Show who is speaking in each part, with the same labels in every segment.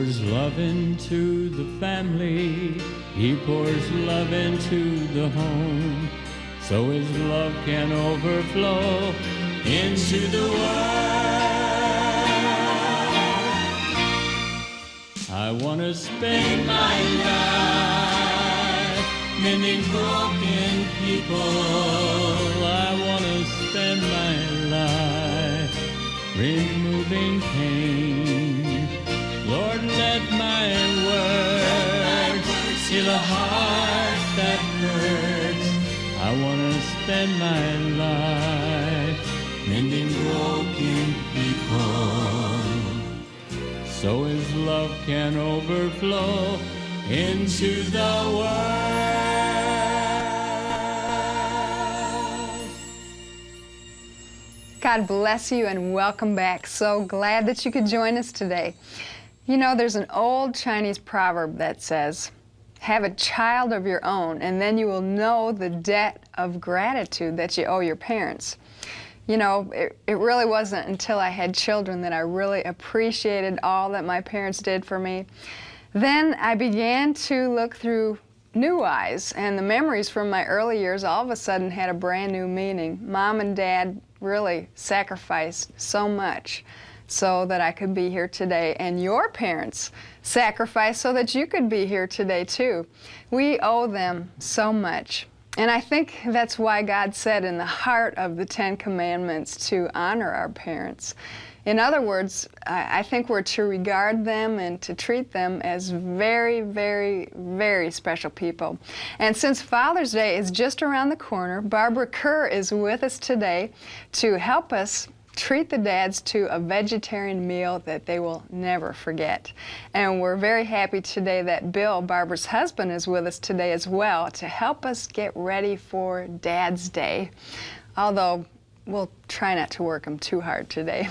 Speaker 1: pours love into the family. He pours love into the home. So his love can overflow into the world. I want to spend my life mending broken people. I want to spend my life removing pain. Lord, let my words heal a heart that hurts. I want to spend my life mending broken people, so his love can overflow into the world.
Speaker 2: God bless you and welcome back. So glad that you could join us today. You know, there's an old Chinese proverb that says, have a child of your own, and then you will know the debt of gratitude that you owe your parents. You know, it really wasn't until I had children that I really appreciated all that my parents did for me. Then I began to look through new eyes, and the memories from my early years all of a sudden had a brand new meaning. Mom and Dad really sacrificed so much so that I could be here today, and your parents sacrificed so that you could be here today too. We owe them so much. And I think that's why God said in the heart of the Ten Commandments to honor our parents. In other words, I think we're to regard them and to treat them as very, very, very special people. And since Father's Day is just around the corner, Barbara Kerr is with us today to help us treat the dads to a vegetarian meal that they will never forget. And we're very happy today that Bill, Barbara's husband, is with us today as well to help us get ready for Dad's Day, although we'll try not to work them too hard today.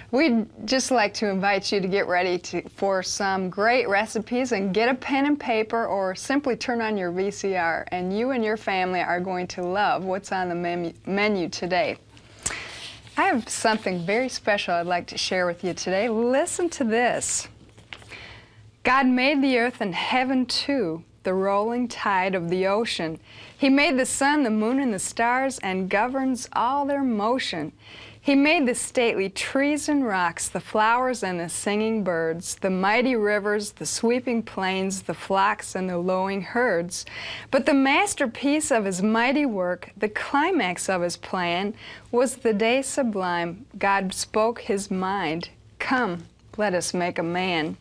Speaker 2: We'd just like to invite you to get ready for some great recipes, and get a pen and paper or simply turn on your VCR, and you and your family are going to love what's on the menu today. I have something very special I'd like to share with you today. Listen to this. God made the earth and heaven too, the rolling tide of the ocean. He made the sun, the moon, and the stars, and governs all their motion. He made the stately trees and rocks, the flowers and the singing birds, the mighty rivers, the sweeping plains, the flocks and the lowing herds. But the masterpiece of his mighty work, the climax of his plan, was the day sublime. God spoke his mind, "Come, let us make a man."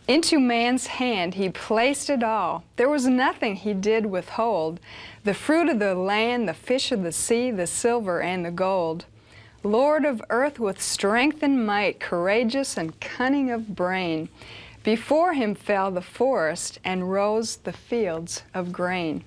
Speaker 2: Into man's hand he placed it all. There was nothing he did withhold. The fruit of the land, the fish of the sea, the silver and the gold. Lord of earth with strength and might, courageous and cunning of brain. Before him fell the forest and rose the fields of grain.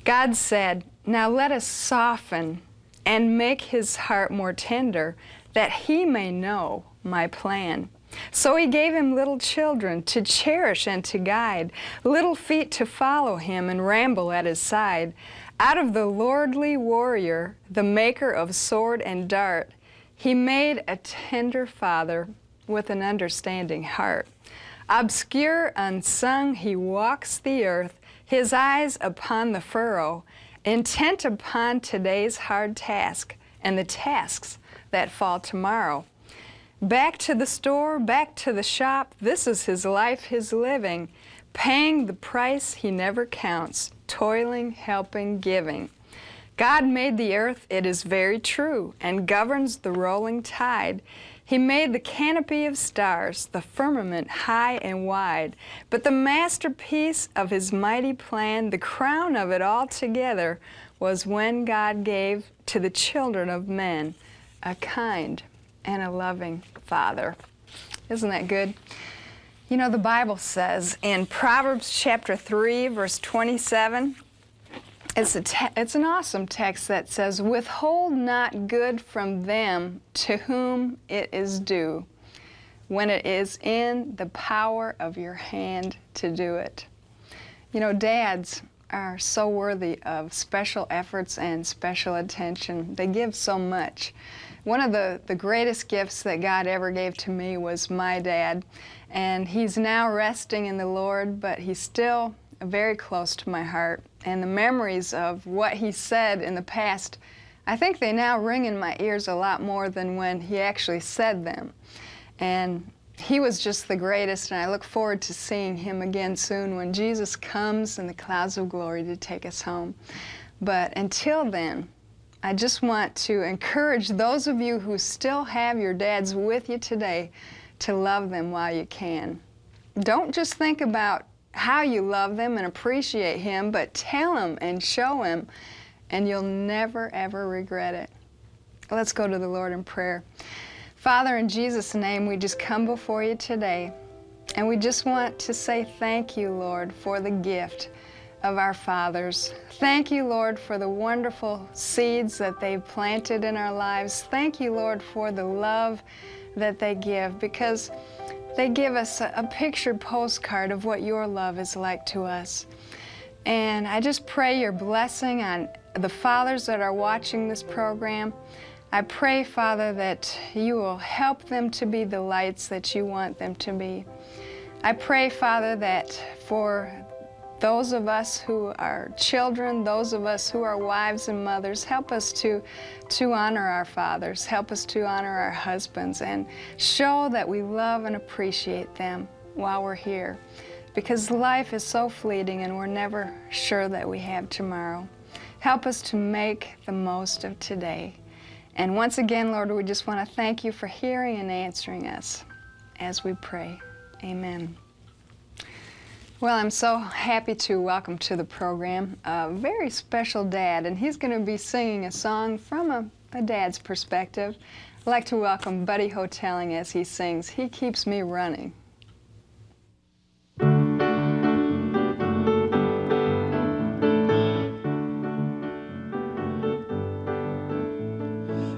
Speaker 2: God said, "Now let us soften and make his heart more tender, that he may know my plan." So he gave him little children to cherish and to guide, little feet to follow him and ramble at his side. Out of the lordly warrior, the maker of sword and dart, he made a tender father with an understanding heart. Obscure, unsung, he walks the earth, his eyes upon the furrow, intent upon today's hard task and the tasks that fall tomorrow. Back to the store, back to the shop, this is his life, his living, paying the price he never counts, toiling, helping, giving. God made the earth, it is very true, and governs the rolling tide. He made the canopy of stars, the firmament high and wide. But the masterpiece of his mighty plan, the crown of it all together, was when God gave to the children of men a kind and a loving Father. Isn't that good? You know, the Bible says in Proverbs chapter 3, verse 27, it's an awesome text that says, "Withhold not good from them to whom it is due, when it is in the power of your hand to do it." You know, dads are so worthy of special efforts and special attention. They give so much. One of the greatest gifts that God ever gave to me was my dad. And he's now resting in the Lord, but he's still very close to my heart. And the memories of what he said in the past, I think they now ring in my ears a lot more than when he actually said them. And he was just the greatest, and I look forward to seeing him again soon when Jesus comes in the clouds of glory to take us home. But until then, I just want to encourage those of you who still have your dads with you today to love them while you can. Don't just think about how you love them and appreciate him, but tell him and show him, and you'll never, ever regret it. Let's go to the Lord in prayer. Father, in Jesus' name, we just come before you today, and we just want to say thank you, Lord, for the gift of our fathers. Thank you, Lord, for the wonderful seeds that they've planted in our lives. Thank you, Lord, for the love that they give, because they give us a pictured postcard of what your love is like to us. And I just pray your blessing on the fathers that are watching this program. I pray, Father, that you will help them to be the lights that you want them to be. I pray, Father, that for those of us who are children, those of us who are wives and mothers, help us to honor our fathers, help us to honor our husbands, and show that we love and appreciate them while we're here. Because life is so fleeting and we're never sure that we have tomorrow. Help us to make the most of today. And once again, Lord, we just want to thank you for hearing and answering us as we pray. Amen. Well, I'm so happy to welcome to the program a very special dad, and he's going to be singing a song from a dad's perspective. I'd like to welcome Buddy Hotelling as he sings, "He Keeps Me Running."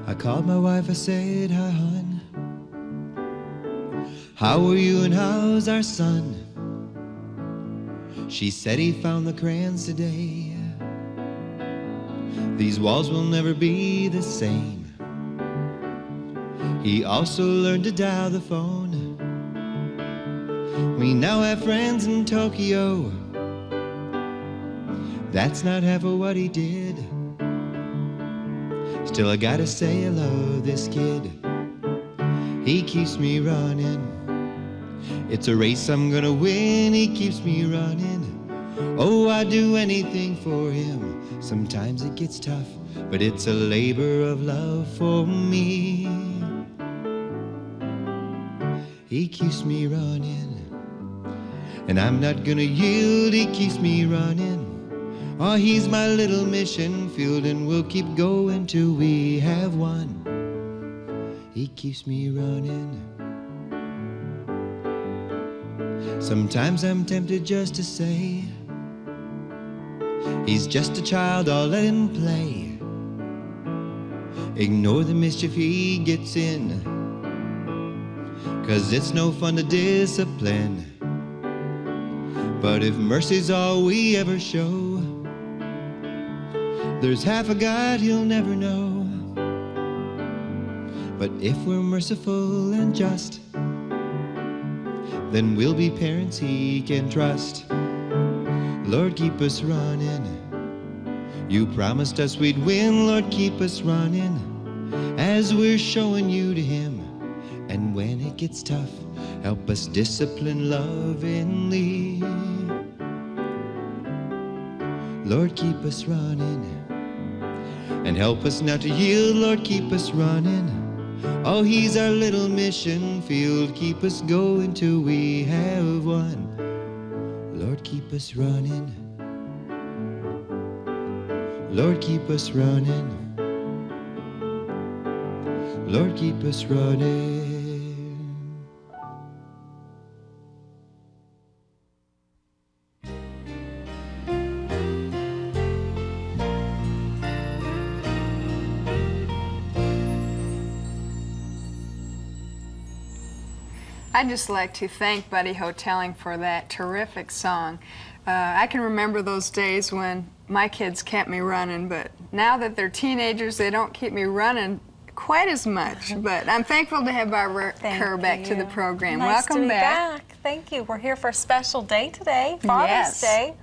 Speaker 3: I called my wife, I said, "Hi, hon. How are you and how's our son?" She said he found the crayons today. These walls will never be the same. He also learned to dial the phone. We now have friends in Tokyo. That's not half of what he did. Still I gotta say I love this kid. He keeps me running. It's a race I'm gonna win. He keeps me running. Oh, I'd do anything for him. Sometimes it gets tough, but it's a labor of love for me. He keeps me running, and I'm not gonna yield. He keeps me running. Oh, he's my little mission field, and we'll keep going till we have won. He keeps me running. Sometimes I'm tempted just to say, he's just a child, I'll let him play. Ignore the mischief he gets in, 'cause it's no fun to discipline. But if mercy's all we ever show, there's half a God he'll never know. But if we're merciful and just, then we'll be parents he can trust. Lord, keep us running. You promised us we'd win. Lord, keep us running as we're showing you to him. And when it gets tough, help us discipline lovingly. Lord, keep us running and help us not to yield. Lord, keep us running. Oh, he's our little mission field. Keep us going till we have won. Lord, keep us running. Lord, keep us running. Lord, keep us running.
Speaker 2: I'd just like to thank Buddy Hotelling for that terrific song. I can remember those days when my kids kept me running, but now that they're teenagers, they don't keep me running quite as much, but I'm thankful to have Barbara Kerr back to the program.
Speaker 4: Nice
Speaker 2: Welcome
Speaker 4: to be
Speaker 2: back.
Speaker 4: Thank you. We're here for a special day today, Father's Day,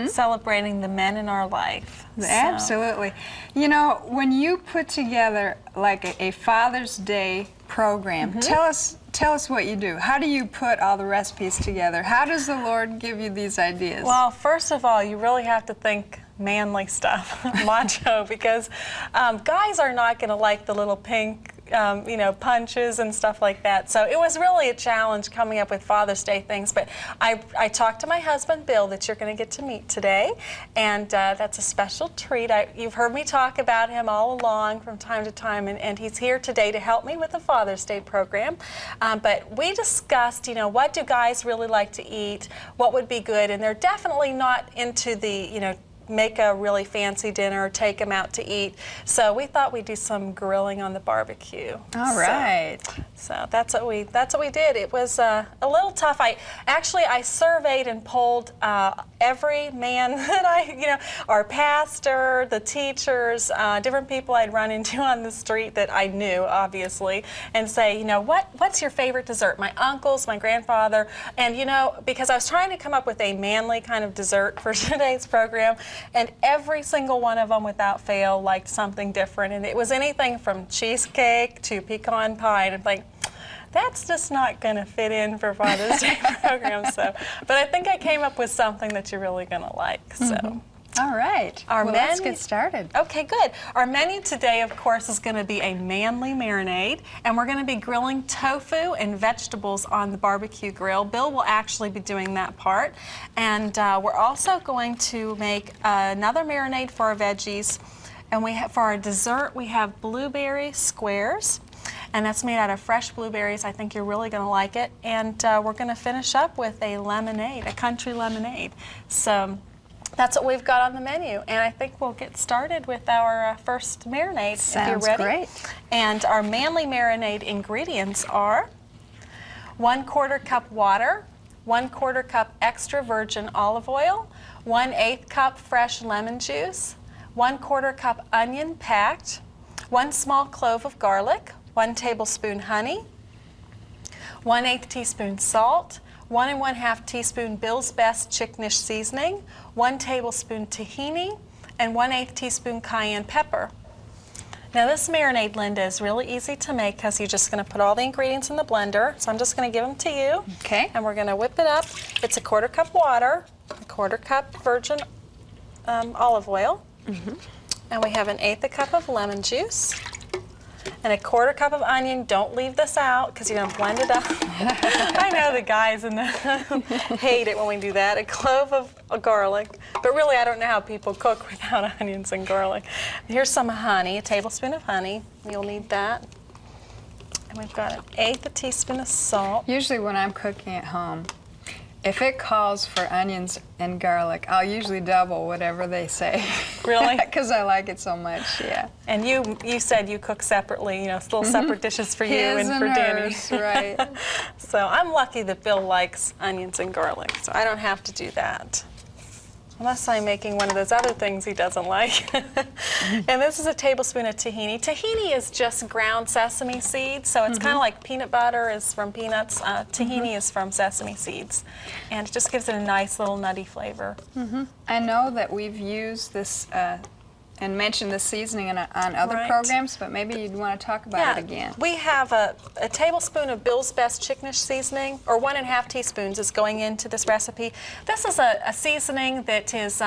Speaker 4: celebrating the men in our life. So-
Speaker 2: Absolutely. You know, when you put together like a Father's Day program, tell us what you do. How do you put all the recipes together? How does the Lord give you these ideas?
Speaker 4: Well, first of all, you really have to think manly stuff, macho, because guys are not going to like the little pink, punches and stuff like that. So it was really a challenge coming up with Father's Day things. But I talked to my husband, Bill, that you're going to get to meet today, and that's a special treat. You've heard me talk about him all along from time to time, and he's here today to help me with the Father's Day program. But we discussed, what do guys really like to eat, what would be good, and they're definitely not into the, make a really fancy dinner or take them out to eat. So we thought we'd do some grilling on the barbecue.
Speaker 2: All right.
Speaker 4: So that's what we did. It was a little tough. I surveyed and polled every man that our pastor, the teachers, different people I'd run into on the street that I knew, obviously, and say, what's your favorite dessert? My uncles, my grandfather, and because I was trying to come up with a manly kind of dessert for today's program, and every single one of them, without fail, liked something different, and it was anything from cheesecake to pecan pie, and I'm like, that's just not going to fit in for Father's Day program. But I think I came up with something that you're really going to like. So.
Speaker 2: All right. Let's get started.
Speaker 4: Okay, good. Our menu today, of course, is going to be a manly marinade, and we're going to be grilling tofu and vegetables on the barbecue grill. Bill will actually be doing that part. And we're also going to make another marinade for our veggies. And for our dessert, we have blueberry squares. And that's made out of fresh blueberries. I think you're really going to like it. And we're going to finish up with a lemonade, a country lemonade. So that's what we've got on the menu. And I think we'll get started with our first marinade.
Speaker 2: Sounds
Speaker 4: if you're ready.
Speaker 2: Great.
Speaker 4: And our manly marinade ingredients are 1/4 cup water, 1/4 cup extra virgin olive oil, 1/8 cup fresh lemon juice, 1/4 cup onion packed, 1 small clove of garlic, 1 tablespoon honey, 1/8 teaspoon salt, 1 1/2 teaspoon Bill's Best Chickenish seasoning, 1 tablespoon tahini, and 1/8 teaspoon cayenne pepper. Now this marinade, Linda, is really easy to make because you're just going to put all the ingredients in the blender. So I'm just going to give them to you.
Speaker 2: Okay.
Speaker 4: And we're going to whip it up. It's 1/4 cup water, 1/4 cup virgin olive oil, and we have 1/8 cup of lemon juice, and 1/4 cup of onion. Don't leave this out because you're going to blend it up. I know the guys hate it when we do that. 1 clove of garlic, but really I don't know how people cook without onions and garlic. Here's some honey, 1 tablespoon of honey. You'll need that. And we've got 1/8 teaspoon of salt.
Speaker 2: Usually when I'm cooking at home, if it calls for onions and garlic, I'll usually double whatever they say.
Speaker 4: Really?
Speaker 2: Because I like it so much, yeah.
Speaker 4: And you said you cook separately, little separate dishes for you
Speaker 2: His
Speaker 4: and for Danny.
Speaker 2: hers, right.
Speaker 4: So I'm lucky that Bill likes onions and garlic, so I don't have to do that. Unless I'm making one of those other things he doesn't like. And this is 1 tablespoon of tahini. Tahini is just ground sesame seeds, so it's kind of like peanut butter is from peanuts. Tahini is from sesame seeds. And it just gives it a nice little nutty flavor.
Speaker 2: I know that we've used this and mentioned the seasoning on other
Speaker 4: Right.
Speaker 2: programs, but maybe you'd want to talk about it again.
Speaker 4: We have a tablespoon of Bill's Best Chickenish seasoning, or 1 1/2 teaspoons is going into this recipe. This is a seasoning that is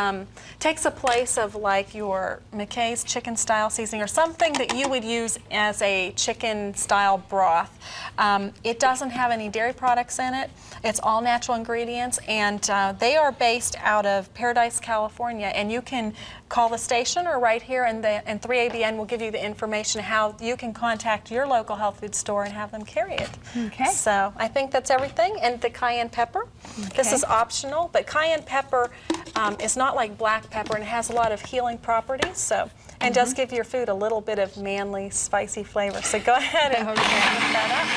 Speaker 4: takes the place of like your McKay's chicken style seasoning, or something that you would use as a chicken style broth. It doesn't have any dairy products in it. It's all natural ingredients, and they are based out of Paradise, California, and you can call the station or right here, and 3ABN will give you the information how you can contact your local health food store and have them carry it.
Speaker 2: Okay.
Speaker 4: So I think that's everything. And the cayenne pepper. This is optional, but cayenne pepper is not like black pepper, and it has a lot of healing properties. So, and does give your food a little bit of manly, spicy flavor. So go ahead and whip that up.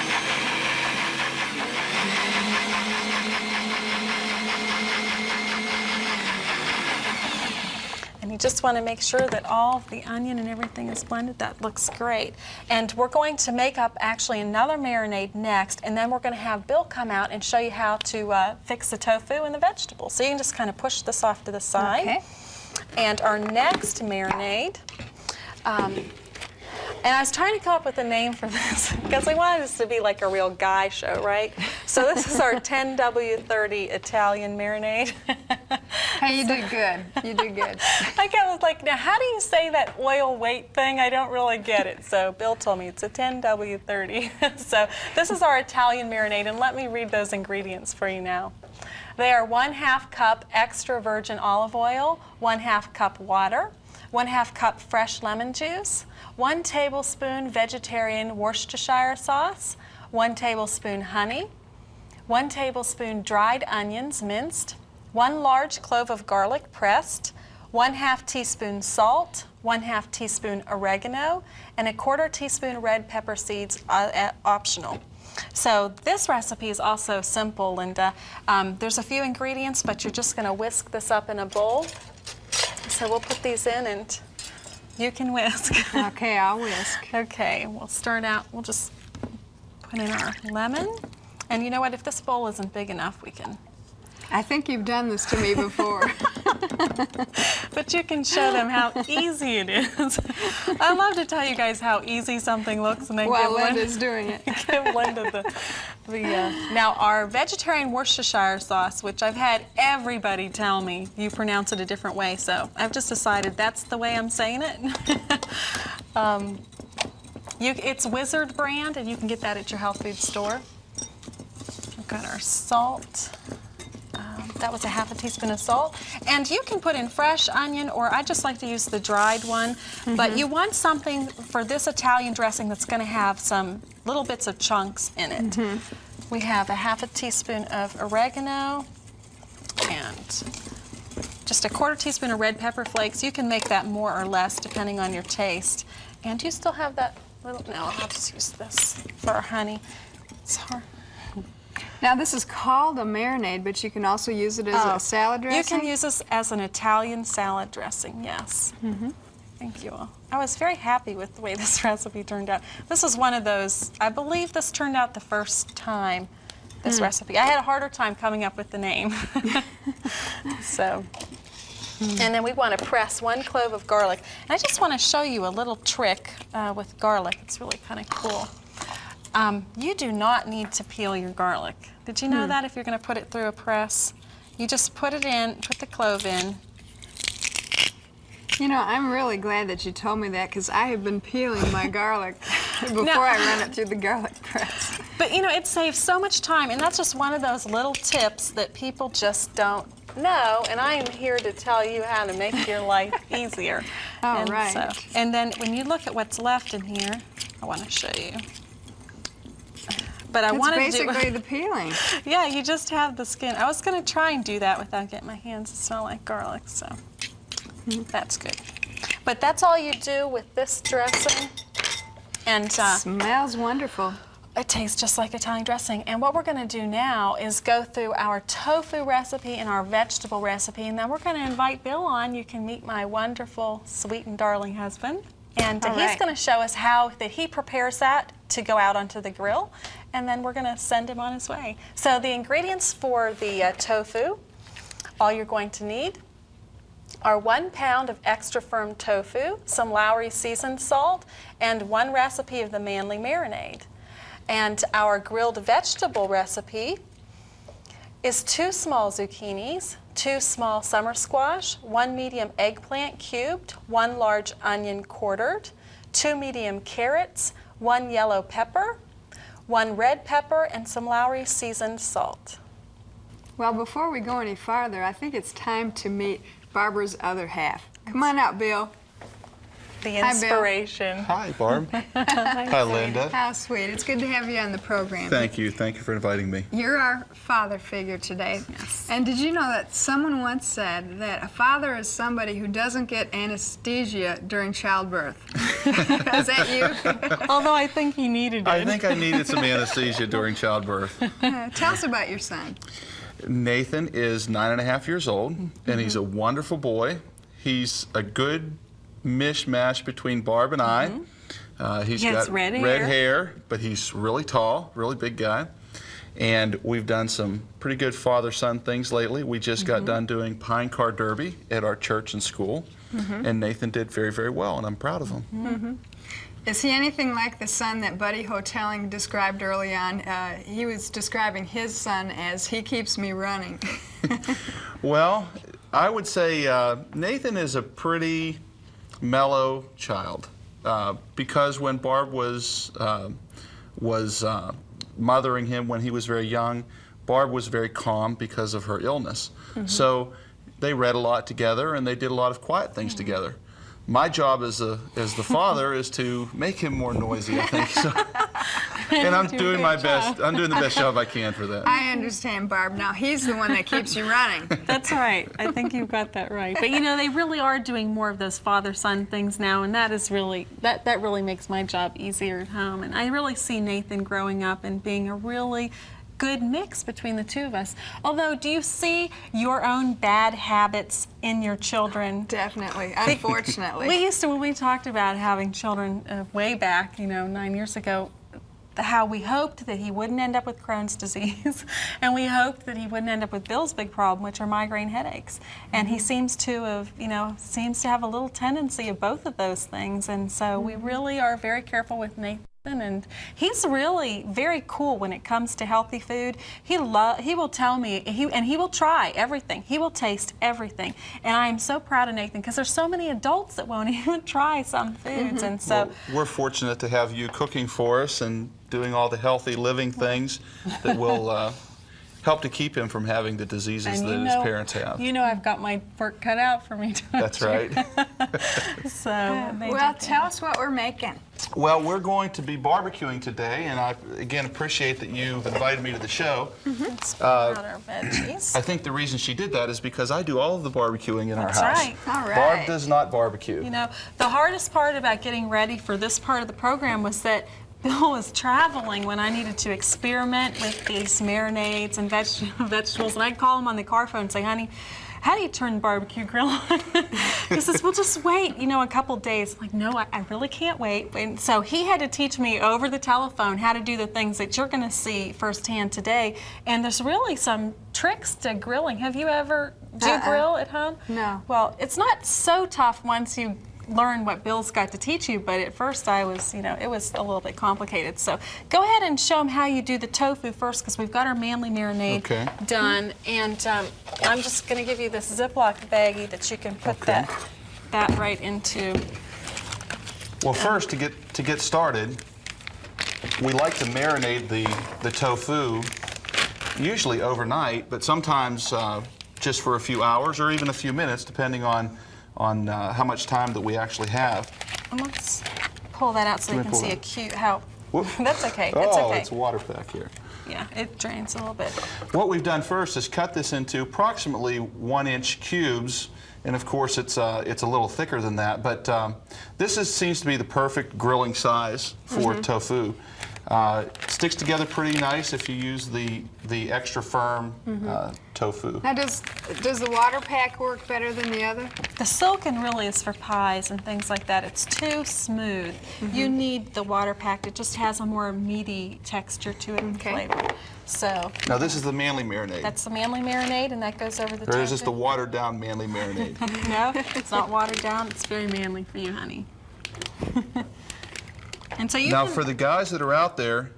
Speaker 4: You just want to make sure that all of the onion and everything is blended. That looks great. And we're going to make up actually another marinade next, and then we're going to have Bill come out and show you how to fix the tofu and the vegetables. So you can just kind of push this off to the side.
Speaker 2: Okay.
Speaker 4: And our next marinade, and I was trying to come up with a name for this because we wanted this to be like a real guy show, right? So this is our 10W30 Italian marinade.
Speaker 2: Hey, you did good. You did good.
Speaker 4: I was like, now how do you say that oil weight thing? I don't really get it. So Bill told me it's a 10W30. So this is our Italian marinade, and let me read those ingredients for you now. They are 1/2 cup extra virgin olive oil, 1/2 cup water, 1/2 cup fresh lemon juice, 1 tablespoon vegetarian Worcestershire sauce, 1 tablespoon honey, 1 tablespoon dried onions minced, 1 large clove of garlic pressed, 1/2 teaspoon salt, 1/2 teaspoon oregano, and 1/4 teaspoon red pepper seeds, optional. So this recipe is also simple, Linda. There's a few ingredients, but you're just going to whisk this up in a bowl. So we'll put these in and you can whisk.
Speaker 2: Okay, I'll whisk.
Speaker 4: Okay, we'll start out, we'll just put in our lemon. And you know what, if this bowl isn't big enough, we can.
Speaker 2: I think you've done this to me before.
Speaker 4: But you can show them how easy it is. I love to tell you guys how easy something looks, and then
Speaker 2: While Linda's doing it.
Speaker 4: give Linda Now our vegetarian Worcestershire sauce, which I've had everybody tell me you pronounce it a different way, so I've just decided that's the way I'm saying it. It's Wizard brand, and you can get that at your health food store. We've got our salt. That was 1/2 teaspoon of salt. And you can put in fresh onion, or I just like to use the dried one. But you want something for this Italian dressing that's going to have some little bits of chunks in it. We have 1/2 teaspoon of oregano and just 1/4 teaspoon of red pepper flakes. You can make that more or less depending on your taste. And you still have that little, no, I'll just use this for our honey. It's hard.
Speaker 2: Now this is called a marinade, but you can also use it as a salad dressing?
Speaker 4: You can use this as an Italian salad dressing, yes. Thank you all. I was very happy with the way this recipe turned out. This is one of those, I believe this turned out the first time, this recipe. I had a harder time coming up with the name. So, and then we want to press 1 clove of garlic. And I just want to show you a little trick with garlic. It's really kind of cool. You do not need to peel your garlic. Did you know that if you're going to put it through a press? You just put it in, put the clove in.
Speaker 2: You know, I'm really glad that you told me that, because I have been peeling my garlic before I run it through the garlic press.
Speaker 4: But you know, it saves so much time, and that's just one of those little tips that people just don't know, and I am here to tell you how to make your life easier.
Speaker 2: All right.
Speaker 4: And then when you look at what's left in here, I want to show you. But I want to do
Speaker 2: basically the peeling.
Speaker 4: Yeah, you just have the skin. I was going to try and do that without getting my hands to smell like garlic, so that's good. But that's all you do with this dressing. And
Speaker 2: smells wonderful.
Speaker 4: it tastes just like Italian dressing. And what we're going to do now is go through our tofu recipe and our vegetable recipe, and then we're going to invite Bill on. You can meet my wonderful, sweet and darling husband. And he's going to show us how that he prepares that to go out onto the grill, and then we're going to send him on his way. So the ingredients for the tofu, all you're going to need are 1 pound of extra firm tofu, some Lowry seasoned salt, and 1 recipe of the Manly marinade. And our grilled vegetable recipe is 2 small zucchinis, 2 small summer squash, 1 medium eggplant cubed, 1 large onion quartered, 2 medium carrots, 1 yellow pepper, 1 red pepper, and some Lowry seasoned salt.
Speaker 2: Well, before we go any farther, I think it's time to meet Barbara's other half. Come on out, Bill.
Speaker 4: The inspiration.
Speaker 5: Hi, Barb. Hi, Linda.
Speaker 2: How sweet. It's good to have you on the program.
Speaker 5: Thank you. Thank you for inviting me.
Speaker 2: You're our father figure today.
Speaker 4: Yes.
Speaker 2: And did you know that someone once said that a father is somebody who doesn't get anesthesia during childbirth? Is that you?
Speaker 4: Although I think he needed it.
Speaker 5: I think I needed some anesthesia during childbirth.
Speaker 2: Tell us about your son.
Speaker 5: Nathan is 9.5 years old, and he's a wonderful boy. He's a good mishmash between Barb and I. He's
Speaker 4: He has
Speaker 5: got
Speaker 4: red
Speaker 5: hair, but he's really tall, really big guy. And we've done some pretty good father-son things lately. We just got done doing Pine Car Derby at our church and school, and Nathan did very, very well, and I'm proud of him.
Speaker 2: Is he anything like the son that Buddy Hoteling described early on? He was describing his son as, he keeps me running.
Speaker 5: Well, I would say Nathan is a pretty mellow child, because when Barb was mothering him when he was very young, Barb was very calm because of her illness. So they read a lot together and they did a lot of quiet things together. My job as the father is to make him more noisy, I think. So, and I'm doing my best. I'm doing the best job I can for that.
Speaker 2: I understand, Barb. Now he's the one that keeps you running.
Speaker 4: That's right. I think you've got that right. But you know, they really are doing more of those father-son things now, and that is really that really makes my job easier at home. And I really see Nathan growing up and being a really good mix between the two of us. Although, do you see your own bad habits in your children?
Speaker 2: Definitely, unfortunately.
Speaker 4: We used to, when we talked about having children way back, you know, 9 years ago, how we hoped that he wouldn't end up with Crohn's disease, and we hoped that he wouldn't end up with Bill's big problem, which are migraine headaches. And he seems to have, you know, have a little tendency of both of those things, and so we really are very careful with Nathan. And he's really very cool when it comes to healthy food. He will tell me, he will try everything. He will taste everything. And I am so proud of Nathan because there's so many adults that won't even try some foods. And so
Speaker 5: well, we're fortunate to have you cooking for us and doing all the healthy living things that will help to keep him from having the diseases that his parents have.
Speaker 4: You know, I've got my work cut out for me.
Speaker 5: That's right.
Speaker 4: So,
Speaker 2: well, tell us what we're making.
Speaker 5: Well, we're going to be barbecuing today, and I, again, appreciate that you've invited me to the show.
Speaker 4: Our veggies.
Speaker 5: I think the reason she did that is because I do all of the barbecuing in our house.
Speaker 4: Right.
Speaker 2: All right.
Speaker 5: Barb does not barbecue.
Speaker 4: You know, the hardest part about getting ready for this part of the program was that Bill was traveling when I needed to experiment with these marinades and vegetables, and I'd call him on the car phone and say, honey, how do you turn the barbecue grill on? He says, well, just wait, you know, a couple days. I'm like, no, I really can't wait. And so he had to teach me over the telephone how to do the things that you're going to see firsthand today. And there's really some tricks to grilling. Have you ever grill at home?
Speaker 2: No.
Speaker 4: Well, it's not so tough once you learn what Bill's got to teach you, but at first I was, you know, it was a little bit complicated. So go ahead and show them how you do the tofu first, because we've got our manly marinade done. And I'm just going to give you this Ziploc baggie that you can put that right into.
Speaker 5: Well, first, to get started, we like to marinate the tofu usually overnight, but sometimes just for a few hours or even a few minutes, depending on how much time that we actually have.
Speaker 4: And let's pull that out so you can see a cute how. That's okay.
Speaker 5: Oh,
Speaker 4: It's okay.
Speaker 5: it's a water pack here.
Speaker 4: Yeah, it drains a little bit.
Speaker 5: What we've done first is cut this into approximately 1-inch cubes, and of course it's a little thicker than that. But this seems to be the perfect grilling size for tofu. It sticks together pretty nice if you use the extra firm tofu.
Speaker 2: Now, does the water pack work better than the other?
Speaker 4: The silken really is for pies and things like that. It's too smooth. You need the water pack. It just has a more meaty texture to it and flavor. So
Speaker 5: Now this is the manly marinade.
Speaker 4: that's the manly marinade, and that goes over the tofu.
Speaker 5: Or is this the watered down manly marinade?
Speaker 4: No, it's not watered down. It's very manly for you, honey. And so you
Speaker 5: Now
Speaker 4: can,
Speaker 5: for the guys that are out there,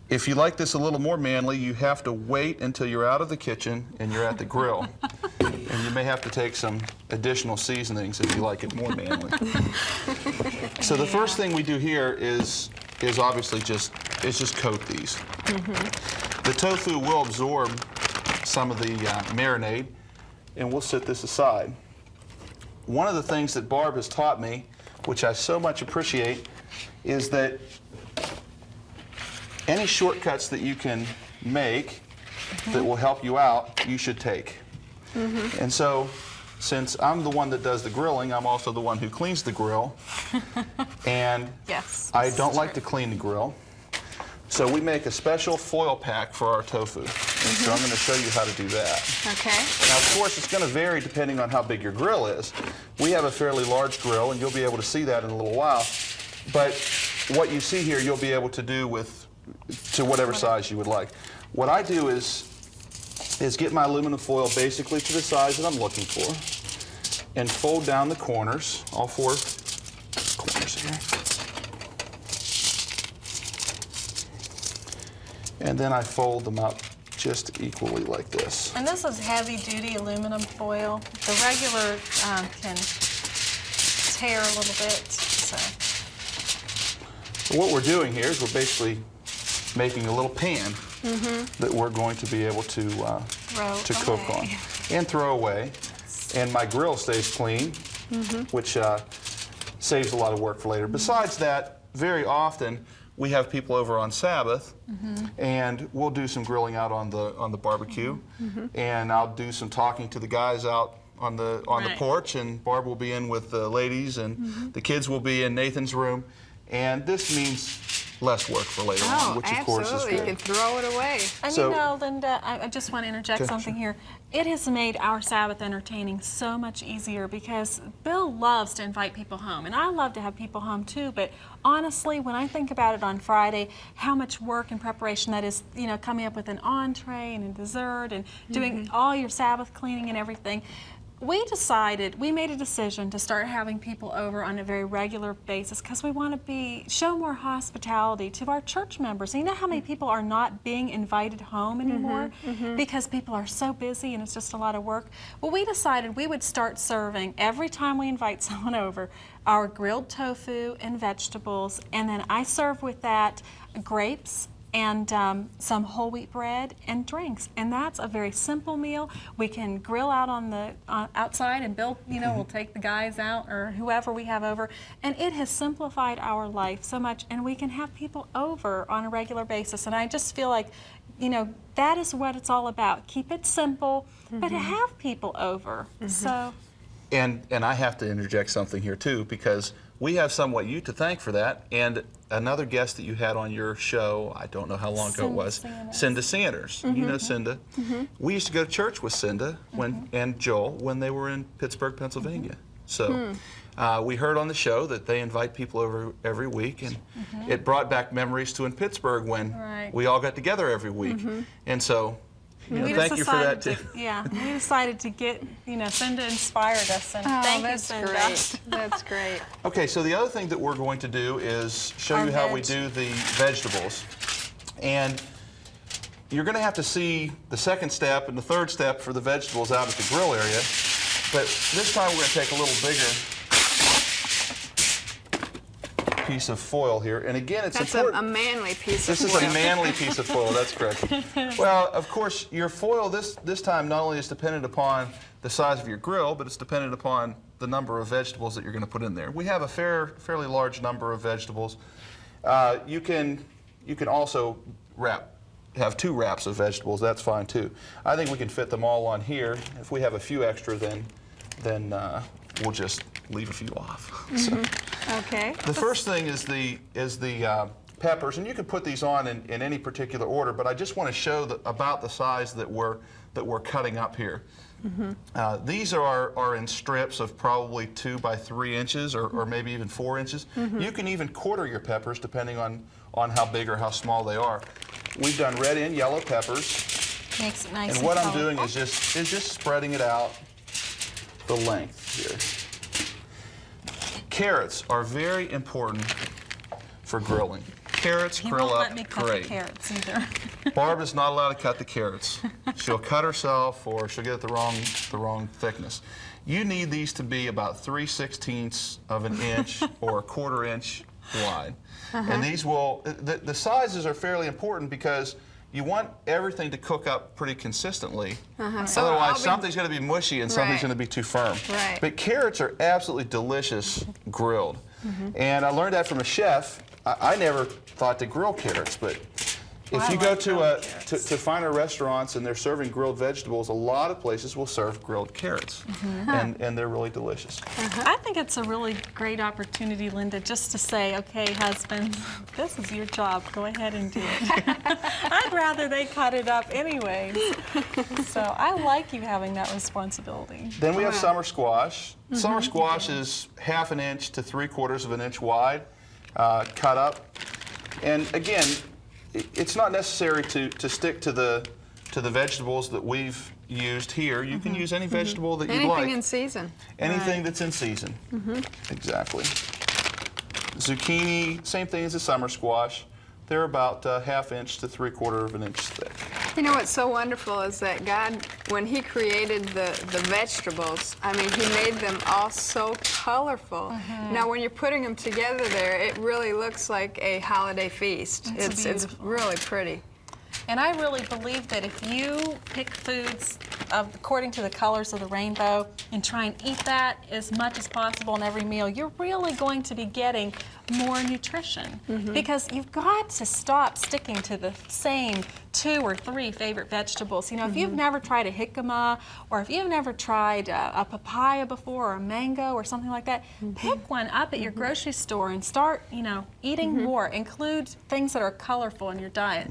Speaker 5: if you like this a little more manly, you have to wait until you're out of the kitchen and you're at the grill. And you may have to take some additional seasonings if you like it more manly. So the first thing we do here is obviously just coat these. The tofu will absorb some of the marinade, and we'll set this aside. One of the things that Barb has taught me, which I so much appreciate, is that any shortcuts that you can make that will help you out, you should take. And so, since I'm the one that does the grilling, I'm also the one who cleans the grill. And
Speaker 4: yes,
Speaker 5: I don't like to clean the grill. So we make a special foil pack for our tofu. And so I'm going to show you how to do that.
Speaker 2: Okay.
Speaker 5: Now, of course, it's going to vary depending on how big your grill is. We have a fairly large grill, and you'll be able to see that in a little while. But what you see here, you'll be able to do to whatever size you would like. What I do is get my aluminum foil basically to the size that I'm looking for, and fold down the corners, all 4 corners here. And then I fold them up just equally like this.
Speaker 4: And this is heavy-duty aluminum foil. The regular can tear a little bit. So
Speaker 5: what we're doing here is we're basically making a little pan that we're going to be able to cook on and throw away. And my grill stays clean, which saves a lot of work for later. Besides that, very often we have people over on Sabbath, and we'll do some grilling out on the barbecue, and I'll do some talking to the guys out on the porch, and Barb will be in with the ladies, and the kids will be in Nathan's room, and this means less work for later on, which of course is
Speaker 2: absolutely.
Speaker 5: good.
Speaker 2: You can throw it away.
Speaker 4: And
Speaker 5: So-
Speaker 4: you know, Linda, I just want to interject
Speaker 5: Okay,
Speaker 4: something
Speaker 5: sure.
Speaker 4: here. It has made our Sabbath entertaining so much easier because Bill loves to invite people home, and I love to have people home too, but honestly, when I think about it on Friday, how much work and preparation that is, you know, coming up with an entree and a dessert and doing all your Sabbath cleaning and everything. We made a decision to start having people over on a very regular basis because we want to show more hospitality to our church members. And you know how many people are not being invited home anymore because people are so busy and it's just a lot of work? Well, we decided we would start serving every time we invite someone over our grilled tofu and vegetables, and then I serve with that grapes and some whole wheat bread and drinks, and that's a very simple meal. We can grill out on the outside, and Bill, you know, will take the guys out or whoever we have over, and it has simplified our life so much. And we can have people over on a regular basis, and I just feel like, you know, that is what it's all about. Keep it simple, but have people over. So.
Speaker 5: And I have to interject something here too, because we have somewhat you to thank for that, and another guest that you had on your show, I don't know how long ago it was, Cinda Sanders. You know Cinda. We used to go to church with Cinda and Joel when they were in Pittsburgh, Pennsylvania. So we heard on the show that they invite people over every week, and it brought back memories to in Pittsburgh when we all got together every week. And so, you know, thank you for that too.
Speaker 4: Yeah, we decided to get, you know, Cinda inspired us, and thank you,
Speaker 2: That's
Speaker 4: Cinda.
Speaker 2: great. That's great.
Speaker 5: Okay, so the other thing that we're going to do is show you how we do the vegetables. And you're going to have to see the second step and the third step for the vegetables out at the grill area. But this time we're going to take a little bigger piece of foil here. And again, it's
Speaker 2: That's
Speaker 5: important.
Speaker 2: a manly piece
Speaker 5: This
Speaker 2: of
Speaker 5: is
Speaker 2: foil.
Speaker 5: a manly piece of foil, that's correct. Well, of course, your foil this time not only is dependent upon the size of your grill, but it's dependent upon the number of vegetables that you're going to put in there. We have a fairly large number of vegetables. You can also have 2 wraps of vegetables, that's fine too. I think we can fit them all on here. If we have a few extra, then we'll just leave a few off. So.
Speaker 2: Okay.
Speaker 5: The first thing is the peppers, and you can put these on in any particular order, but I just want to show about the size that we're cutting up here. These are in strips of probably 2 by 3 inches, or maybe even 4 inches. You can even quarter your peppers depending on how big or how small they are. We've done red and yellow peppers,
Speaker 4: Makes it nice.
Speaker 5: and what I'm doing is just spreading it out the length here. Carrots are very important for grilling. Carrots
Speaker 4: He
Speaker 5: grill
Speaker 4: won't
Speaker 5: up
Speaker 4: let me cut
Speaker 5: great.
Speaker 4: the carrots either.
Speaker 5: Barb is not allowed to cut the carrots. She'll cut herself, or she'll get it the wrong thickness. You need these to be about 3/16 of an inch or a 1/4 inch wide. And these will, the sizes are fairly important because you want everything to cook up pretty consistently.
Speaker 2: So I'll
Speaker 5: Otherwise,
Speaker 2: be-
Speaker 5: something's going to be mushy and something's
Speaker 2: Right.
Speaker 5: going to be too firm.
Speaker 2: Right.
Speaker 5: But carrots are absolutely delicious grilled. And I learned that from a chef. I never thought to grill carrots, but
Speaker 4: Well,
Speaker 5: If
Speaker 4: I
Speaker 5: you go
Speaker 4: like
Speaker 5: to
Speaker 4: grilled carrots.
Speaker 5: to finer restaurants and they're serving grilled vegetables, a lot of places will serve grilled carrots, and they're really delicious.
Speaker 4: I think it's a really great opportunity, Linda, just to say, okay, husband, this is your job. Go ahead and do it. I'd rather they cut it up anyways. So I like you having that responsibility.
Speaker 5: Then we have summer squash. Summer squash is 1/2 inch to 3/4 of an inch wide, cut up. And again, it's not necessary to stick to the vegetables that we've used here. You can use any vegetable that you like.
Speaker 2: Anything in season.
Speaker 5: Anything that's in season. Exactly. Zucchini, same thing as a summer squash. They're about 1/2 inch to 3/4 of an inch thick.
Speaker 2: You know what's so wonderful is that God, when He created the vegetables, I mean, He made them all so colorful. Now, when you're putting them together there, it really looks like a holiday feast.
Speaker 4: It's
Speaker 2: It's
Speaker 4: beautiful.
Speaker 2: really pretty.
Speaker 4: And I really believe that if you pick foods according to the colors of the rainbow and try and eat that as much as possible in every meal, you're really going to be getting more nutrition. Because you've got to stop sticking to the same 2 or 3 favorite vegetables. You know, if you've never tried a jicama, or if you've never tried a papaya before, or a mango, or something like that, pick one up at your grocery store and start, you know, eating more. Include things that are colorful in your diet.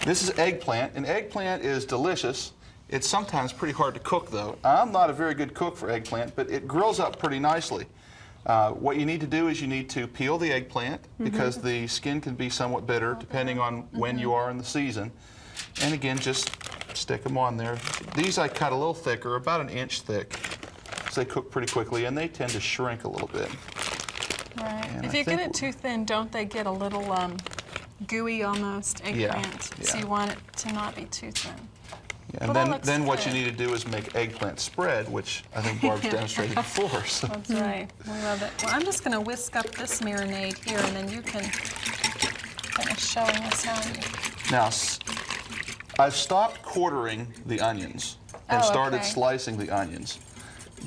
Speaker 5: This is eggplant, and eggplant is delicious. It's sometimes pretty hard to cook, though. I'm not a very good cook for eggplant, but it grills up pretty nicely. What you need to do is you need to peel the eggplant, because the skin can be somewhat bitter depending on when you are in the season. And again, just stick them on there. These I cut a little thicker, about 1 inch thick, so they cook pretty quickly, and they tend to shrink a little bit.
Speaker 4: Right.
Speaker 5: And
Speaker 4: If
Speaker 5: I
Speaker 4: you get
Speaker 5: think
Speaker 4: it too thin, don't they get a little gooey almost eggplant? So
Speaker 5: yeah.
Speaker 4: you want it to not be too thin.
Speaker 5: And
Speaker 4: Well, that looks
Speaker 5: then what you
Speaker 4: good.
Speaker 5: need to do is make eggplant spread, which I think Barb's demonstrated before. So.
Speaker 4: That's right. We love it. Well, I'm just going to whisk up this marinade here, and then you can finish showing us how you...
Speaker 5: Now, I've stopped quartering the onions and started
Speaker 4: okay.
Speaker 5: slicing the onions.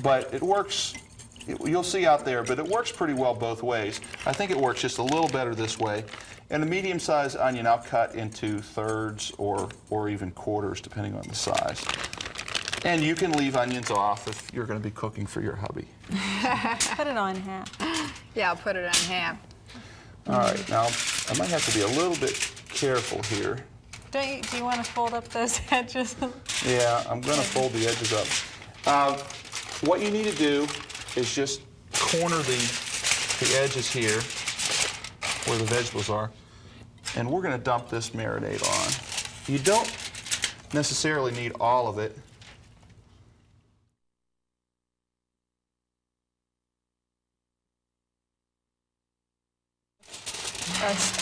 Speaker 5: But it works, you'll see out there, but it works pretty well both ways. I think it works just a little better this way. And a medium-sized onion I'll cut into 1/3 or even 1/4, depending on the size. And you can leave onions off if you're going to be cooking for your hubby.
Speaker 4: Put it on half.
Speaker 2: Yeah, I'll put it on half.
Speaker 5: All right, now I might have to be a little bit careful here.
Speaker 4: Do you want to fold up those edges?
Speaker 5: Yeah, I'm going to fold the edges up. What you need to do is just corner the edges here where the vegetables are, and we're going to dump this marinade on. You don't necessarily need all of it.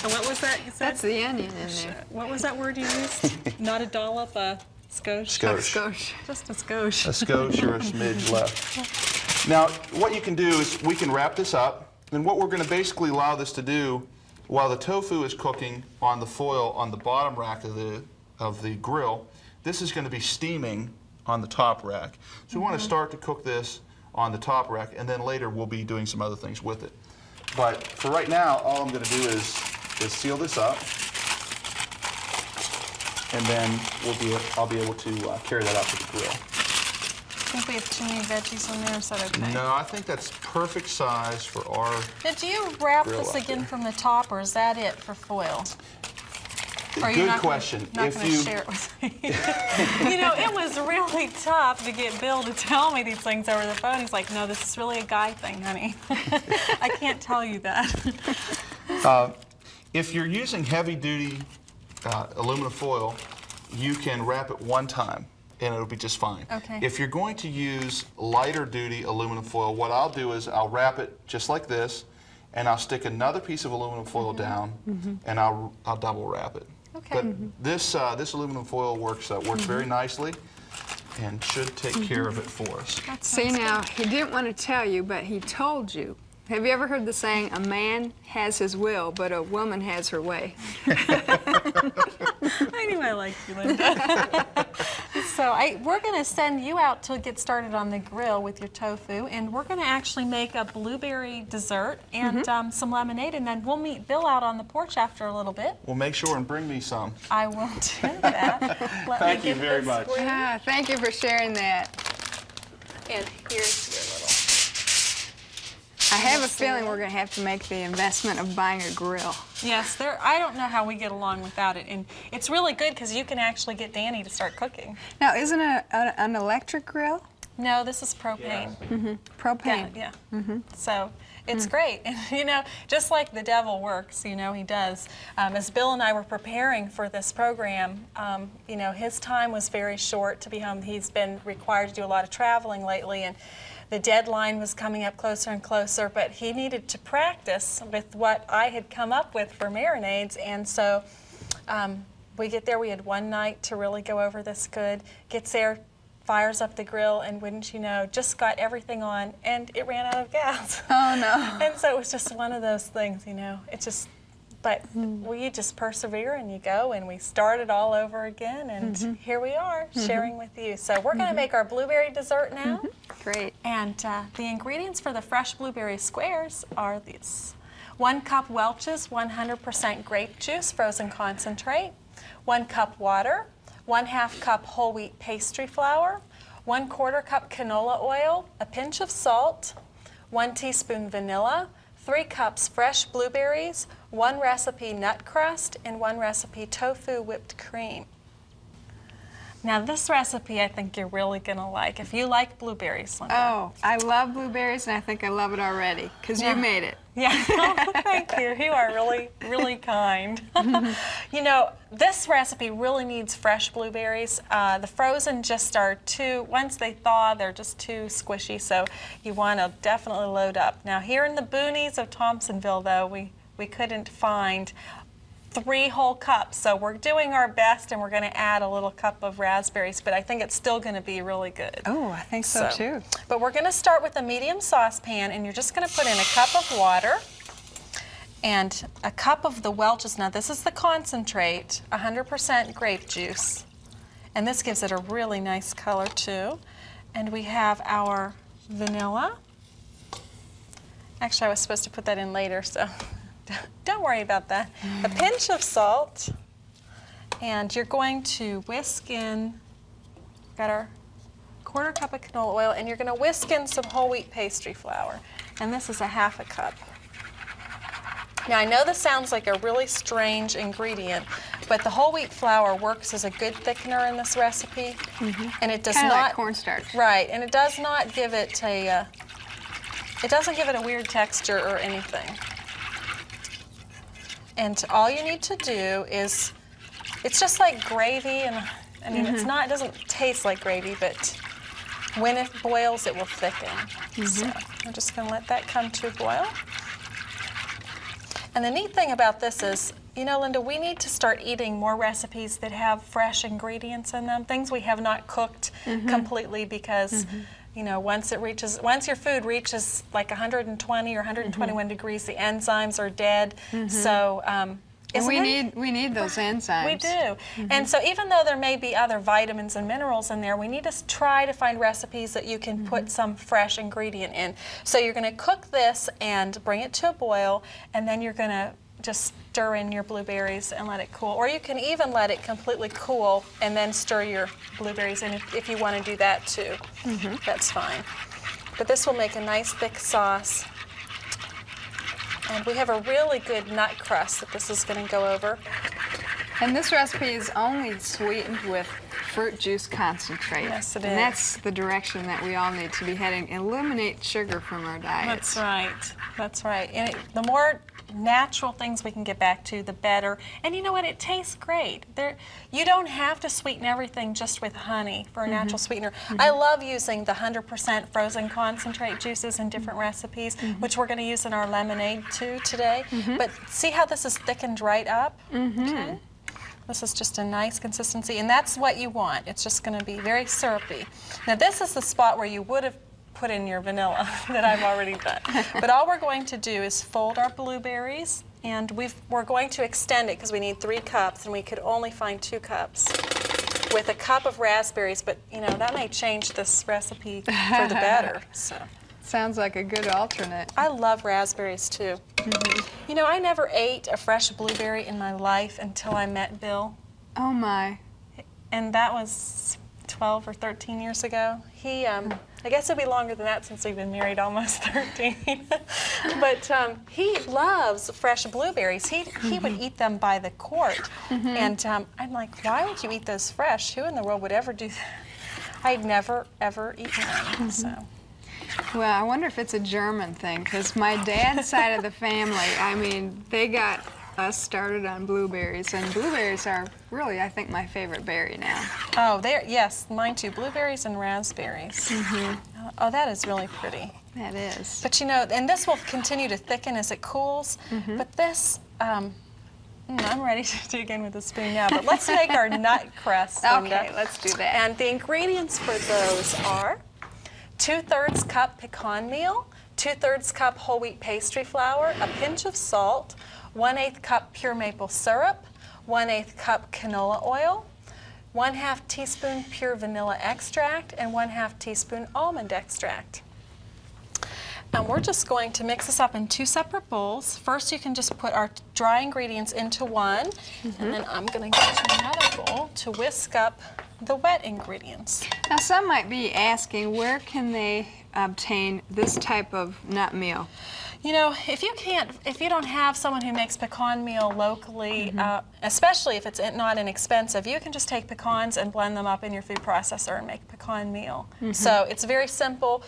Speaker 4: What was that you said?
Speaker 2: That's the onion in there.
Speaker 4: What was that word you used? Not a dollop, a skosh?
Speaker 5: Skosh.
Speaker 2: Skosh.
Speaker 4: Just a skosh.
Speaker 5: A skosh or a smidge left. Now, what you can do is we can wrap this up, and what we're going to basically allow this to do while the tofu is cooking on the foil on the bottom rack of the grill, this is going to be steaming on the top rack. So we want to start to cook this on the top rack, and then later we'll be doing some other things with it. But for right now, all I'm going to do is seal this up, and then I'll be able to carry that out to the grill.
Speaker 4: I think we have too many veggies in there, is that okay?
Speaker 5: No, I think that's perfect size for our
Speaker 4: Now, do you wrap
Speaker 5: grill
Speaker 4: this
Speaker 5: up
Speaker 4: again
Speaker 5: there.
Speaker 4: from the top, or is that it for foil? Or are you
Speaker 5: Good
Speaker 4: not
Speaker 5: question.
Speaker 4: Not
Speaker 5: If
Speaker 4: going to
Speaker 5: you
Speaker 4: share it with me. You know, it was really tough to get Bill to tell me these things over the phone. He's like, no, this is really a guy thing, honey. I can't tell you that.
Speaker 5: if you're using heavy-duty aluminum foil, you can wrap it one time, and it'll be just fine.
Speaker 4: Okay.
Speaker 5: If you're going to use lighter-duty aluminum foil, what I'll do is I'll wrap it just like this, and I'll stick another piece of aluminum foil down, and I'll double wrap it.
Speaker 4: Okay.
Speaker 5: But this aluminum foil works very nicely, and should take care of it for us.
Speaker 4: That
Speaker 2: See,
Speaker 4: sounds
Speaker 2: now, he didn't want to tell you, but he told you. Have you ever heard the saying, a man has his will, but a woman has her way?
Speaker 4: good. I knew I liked you, Linda. So we're going to send you out to get started on the grill with your tofu, and we're going to actually make a blueberry dessert and some lemonade, and then we'll meet Bill out on the porch after a little bit.
Speaker 5: Well, make sure and bring me some.
Speaker 4: I will do that.
Speaker 5: Thank you very much.
Speaker 2: Ah, thank you for sharing that.
Speaker 4: And here's your little.
Speaker 2: I have a feeling we're going to have to make the investment of buying a grill.
Speaker 4: Yes, I don't know how we get along without it, and it's really good because you can actually get Danny to start cooking.
Speaker 2: Now, isn't it an electric grill?
Speaker 4: No, this is propane.
Speaker 2: Propane.
Speaker 4: Yeah. So it's great. And, you know, just like the devil works, you know, he does. As Bill and I were preparing for this program, you know, his time was very short to be home. He's been required to do a lot of traveling lately, and the deadline was coming up closer and closer, but he needed to practice with what I had come up with for marinades, and so we get there, we had one night to really go over this good, gets there, fires up the grill, and wouldn't you know, just got everything on, and it ran out of gas.
Speaker 2: Oh, no.
Speaker 4: And so it was just one of those things, you know, it just, but you just persevere and you go, and we started all over again, and here we are sharing with you. So we're going to make our blueberry dessert now.
Speaker 2: Great.
Speaker 4: And the ingredients for the fresh blueberry squares are these. 1 cup Welch's 100% grape juice, frozen concentrate, 1 cup water, 1/2 cup whole wheat pastry flour, 1/4 cup canola oil, a pinch of salt, 1 teaspoon vanilla, 3 cups fresh blueberries, 1 recipe nut crust, and 1 recipe tofu whipped cream. Now this recipe I think you're really going to like. If you like blueberries, Linda.
Speaker 2: Oh, I love blueberries, and I think I love it already, because you made it.
Speaker 4: Yeah, thank you. You are really, really kind. You know, this recipe really needs fresh blueberries. The frozen just are once they thaw, they're just too squishy, so you want to definitely load up. Now here in the boonies of Thompsonville, though, we couldn't find 3 whole cups, so we're doing our best, and we're going to add a little cup of raspberries, but I think it's still going to be really good.
Speaker 2: Oh, I think so too.
Speaker 4: But we're going to start with a medium saucepan, and you're just going to put in a cup of water and a cup of the Welch's. Now this is the concentrate, 100% grape juice, and this gives it a really nice color too. And we have our vanilla. Actually, I was supposed to put that in later, so don't worry about that. A pinch of salt, and you're going to whisk in, got our 1/4 cup of canola oil, and you're going to whisk in some whole wheat pastry flour, and this is a 1/2 cup. Now I know this sounds like a really strange ingredient, but the whole wheat flour works as a good thickener in this recipe, and it does
Speaker 2: Kind of
Speaker 4: not
Speaker 2: like cornstarch.
Speaker 4: Right, and it does not give it a it doesn't give it a weird texture or anything. And all you need to do is, it's just like gravy, and I mean it doesn't taste like gravy, but when it boils it will thicken. So I'm just going to let that come to a boil. And the neat thing about this is, you know, Linda, we need to start eating more recipes that have fresh ingredients in them, things we have not cooked completely, because you know, once your food reaches like 120 or 121 degrees, the enzymes are dead. So,
Speaker 2: And we need those enzymes.
Speaker 4: We do. And so even though there may be other vitamins and minerals in there, we need to try to find recipes that you can put some fresh ingredient in. So you're going to cook this and bring it to a boil, and then you're going to just stir in your blueberries and let it cool. Or you can even let it completely cool and then stir your blueberries in if you want to do that too. That's fine. But this will make a nice thick sauce. And we have a really good nut crust that this is going to go over.
Speaker 2: And this recipe is only sweetened with fruit juice concentrate.
Speaker 4: Yes, it is.
Speaker 2: And that's the direction that we all need to be heading. Eliminate sugar from our diets.
Speaker 4: That's right. That's right. And the more natural things we can get back to, the better. And you know what? It tastes great. You don't have to sweeten everything just with honey for a natural sweetener. I love using the 100% frozen concentrate juices in different recipes, which we're going to use in our lemonade too today. But see how this is thickened right up? Okay. This is just a nice consistency, and that's what you want. It's just going to be very syrupy. Now this is the spot where you would have put in your vanilla that I've already done. But all we're going to do is fold our blueberries, and we're going to extend it because we need 3 cups, and we could only find 2 cups. with a cup of raspberries, but you know, that may change this recipe for the better. So.
Speaker 2: Sounds like a good alternate.
Speaker 4: I love raspberries too. You know, I never ate a fresh blueberry in my life until I met Bill.
Speaker 2: Oh my.
Speaker 4: And that was 12 or 13 years ago. He, I guess it'll be longer than that since we've been married almost 13. But he loves fresh blueberries. He would eat them by the quart. And I'm like, why would you eat those fresh? Who in the world would ever do that? I'd never, ever eaten them, so.
Speaker 2: Well, I wonder if it's a German thing, because my dad's side of the family, I mean, they got us started on blueberries, and blueberries are really, I think, my favorite berry now.
Speaker 4: Oh, yes, mine too. Blueberries and raspberries. Oh, that is really pretty.
Speaker 2: That is.
Speaker 4: But you know, and this will continue to thicken as it cools. But this, I'm ready to dig in with a spoon now. But let's make our nut crust, Linda.
Speaker 2: Okay, let's do that.
Speaker 4: And the ingredients for those are 2/3 cup pecan meal, 2/3 cup whole wheat pastry flour, a pinch of salt, 1/8 cup pure maple syrup, 1/8 cup canola oil, 1/2 teaspoon pure vanilla extract, and 1/2 teaspoon almond extract. And we're just going to mix this up in 2 separate bowls. First, you can just put our dry ingredients into one, and then I'm going to get you another bowl to whisk up the wet ingredients.
Speaker 2: Now, some might be asking, where can they obtain this type of nut meal?
Speaker 4: You know, if you don't have someone who makes pecan meal locally, especially if it's not inexpensive, you can just take pecans and blend them up in your food processor and make pecan meal. So it's very simple.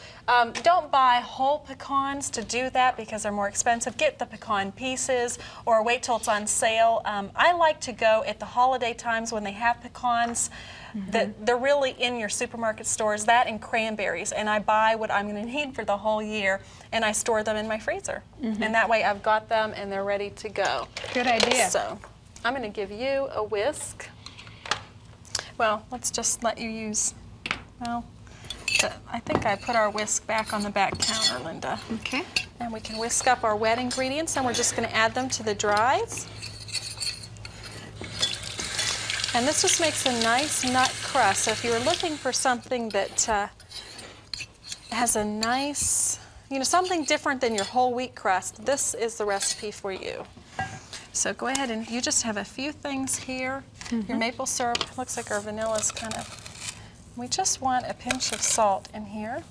Speaker 4: Don't buy whole pecans to do that because they're more expensive. Get the pecan pieces or wait till it's on sale. I like to go at the holiday times when they have pecans. That they're really in your supermarket stores, that and cranberries, and I buy what I'm going to need for the whole year, and I store them in my freezer. And that way I've got them and they're ready to go.
Speaker 2: Good idea.
Speaker 4: So I'm going to give you a whisk. Well, let's just let you use, well, I think I put our whisk back on the back counter, Linda.
Speaker 2: Okay.
Speaker 4: And we can whisk up our wet ingredients, and we're just going to add them to the dries. And this just makes a nice nut crust. So if you were looking for something that has a nice, you know, something different than your whole wheat crust, this is the recipe for you. So go ahead and you just have a few things here. Your maple syrup, looks like our vanilla's kind of, we just want a pinch of salt in here.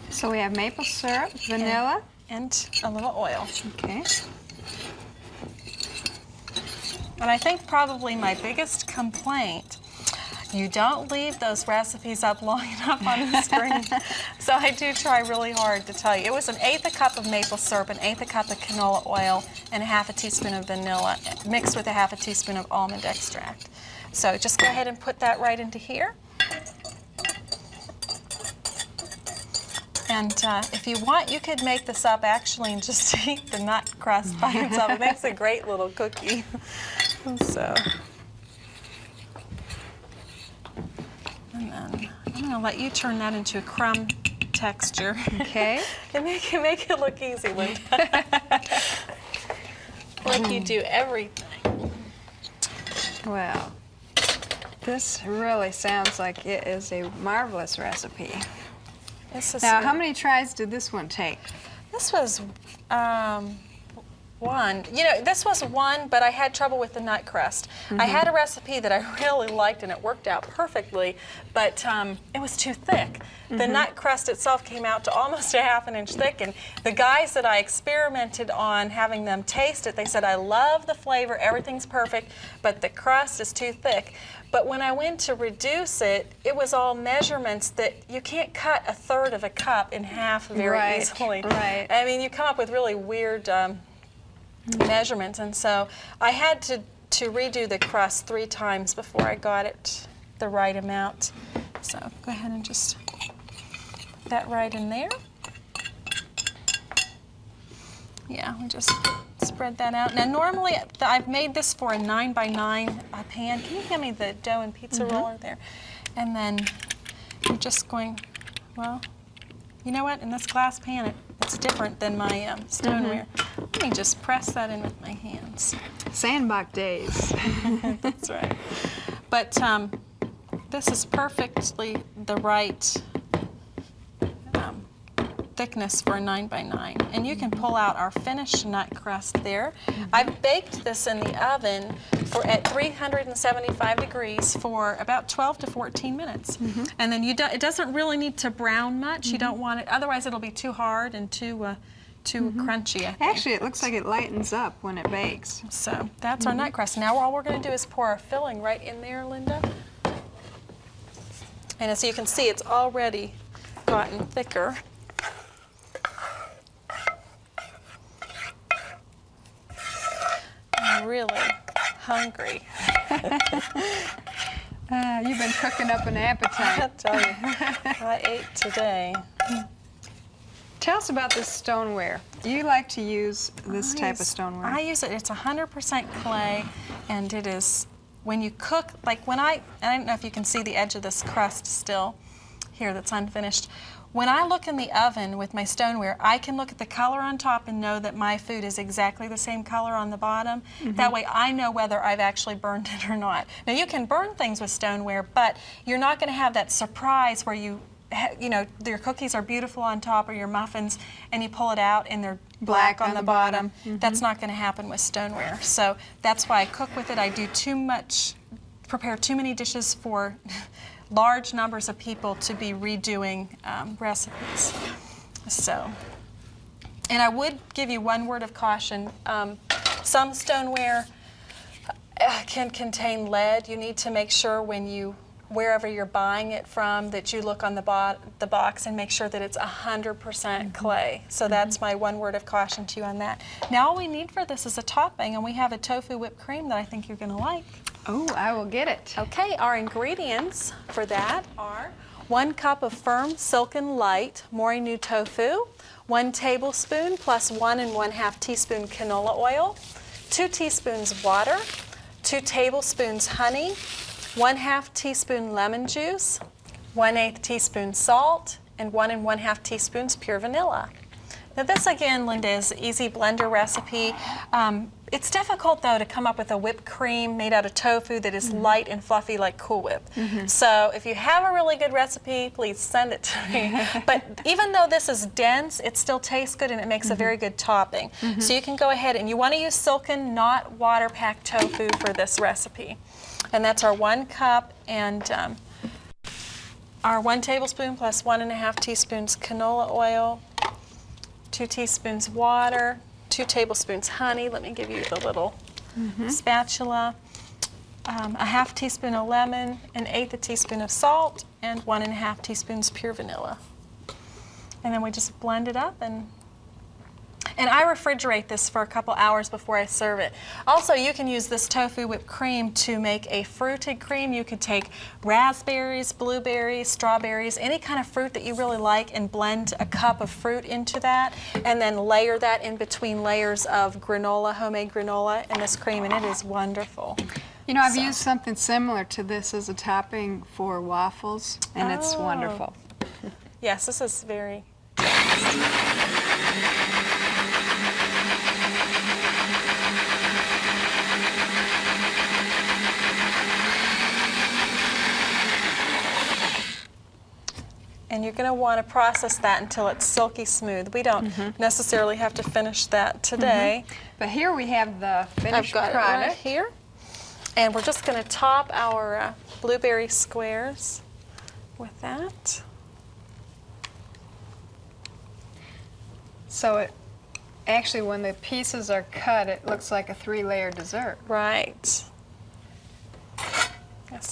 Speaker 2: So we have maple syrup, vanilla.
Speaker 4: And a little oil.
Speaker 2: Okay.
Speaker 4: And I think probably my biggest complaint, you don't leave those recipes up long enough on the screen. So I do try really hard to tell you. It was 1/8 cup of maple syrup, 1/8 cup of canola oil, and 1/2 teaspoon of vanilla mixed with 1/2 teaspoon of almond extract. So just go ahead and put that right into here. And if you want, you could make this up actually and just eat the nut crust by itself. It makes a great little cookie. So, and then I'm going to let you turn that into a crumb texture.
Speaker 2: Okay.
Speaker 4: And make it look easy, Linda. Like you do everything.
Speaker 2: Well, this really sounds like it is a marvelous recipe.
Speaker 4: This is
Speaker 2: Now, how many tries did this one take?
Speaker 4: This was one. You know, this was one, but I had trouble with the nut crust. I had a recipe that I really liked, and it worked out perfectly, but it was too thick. The nut crust itself came out to almost 1/2 inch thick, and the guys that I experimented on having them taste it, they said, I love the flavor, everything's perfect, but the crust is too thick. But when I went to reduce it, it was all measurements that you can't cut 1/3 of a cup in half very easily.
Speaker 2: Right.
Speaker 4: I mean, you come up with really weird measurements, and so I had to redo the crust 3 times before I got it the right amount. So go ahead and just put that right in there. Yeah, we just spread that out. Now normally I've made this for a 9x9 pan. Can you hand me the dough and pizza roller there? And then you're just going, well, you know what, in this glass pan, it's different than my stoneware. Let me just press that in with my hands.
Speaker 2: Sandbach days.
Speaker 4: That's right. But this is perfectly the right thickness for a 9x9. And you can pull out our finished nut crust there. I've baked this in the oven at 375 degrees for about 12 to 14 minutes. And then it doesn't really need to brown much. You don't want it, otherwise it'll be too hard and too crunchy, I think.
Speaker 2: Actually, it looks like it lightens up when it bakes.
Speaker 4: So that's our nut crust. Now all we're going to do is pour our filling right in there, Linda. And as you can see, it's already gotten thicker. I'm really hungry.
Speaker 2: You've been cooking up an appetite.
Speaker 4: I tell you, I ate today.
Speaker 2: Tell us about this stoneware. You like to use this type of stoneware.
Speaker 4: I use it. It's 100% clay, and it is, when you cook, like when I don't know if you can see the edge of this crust still here that's unfinished. When I look in the oven with my stoneware, I can look at the color on top and know that my food is exactly the same color on the bottom. That way I know whether I've actually burned it or not. Now you can burn things with stoneware, but you're not going to have that surprise where you know, your cookies are beautiful on top or your muffins and you pull it out and they're black on the bottom. That's not going to happen with stoneware. So that's why I cook with it. I do prepare too many dishes for large numbers of people to be redoing recipes. So, and I would give you one word of caution. Some stoneware can contain lead. You need to make sure wherever you're buying it from, that you look on the box and make sure that it's 100% clay. So that's my one word of caution to you on that. Now all we need for this is a topping, and we have a tofu whipped cream that I think you're going to like.
Speaker 2: Oh, I will get it.
Speaker 4: Okay, our ingredients for that are 1 cup of firm, silken, light Morinu tofu, 1 tablespoon plus 1 1/2 teaspoon canola oil, 2 teaspoons water, 2 tablespoons honey, 1/2 teaspoon lemon juice, 1/8 teaspoon salt, and 1 1/2 teaspoons pure vanilla. Now this again, Linda, is an easy blender recipe. It's difficult though to come up with a whipped cream made out of tofu that is light and fluffy like Cool Whip. So if you have a really good recipe, please send it to me. But even though this is dense, it still tastes good and it makes a very good topping. So you can go ahead and you want to use silken, not water-packed tofu for this recipe. And that's our 1 cup and our 1 tablespoon plus 1 1/2 teaspoons canola oil, 2 teaspoons water, 2 tablespoons honey. Let me give you the little spatula. A 1/2 teaspoon of lemon, 1/8 teaspoon of salt, and 1 1/2 teaspoons pure vanilla. And then we just blend it up and I refrigerate this for a couple hours before I serve it. Also, you can use this tofu whipped cream to make a fruited cream. You could take raspberries, blueberries, strawberries, any kind of fruit that you really like and blend a cup of fruit into that and then layer that in between layers of granola, homemade granola in this cream, and it is wonderful.
Speaker 2: You know, I've used something similar to this as a topping for waffles, and it's wonderful.
Speaker 4: Yes, this is very and you're going to want to process that until it's silky smooth. We don't necessarily have to finish that today.
Speaker 2: But here we have the finished
Speaker 4: I've got
Speaker 2: product.
Speaker 4: it right here. And we're just going to top our blueberry squares with that.
Speaker 2: So it actually, when the pieces are cut, it looks like a 3-layer dessert.
Speaker 4: Right. Yes.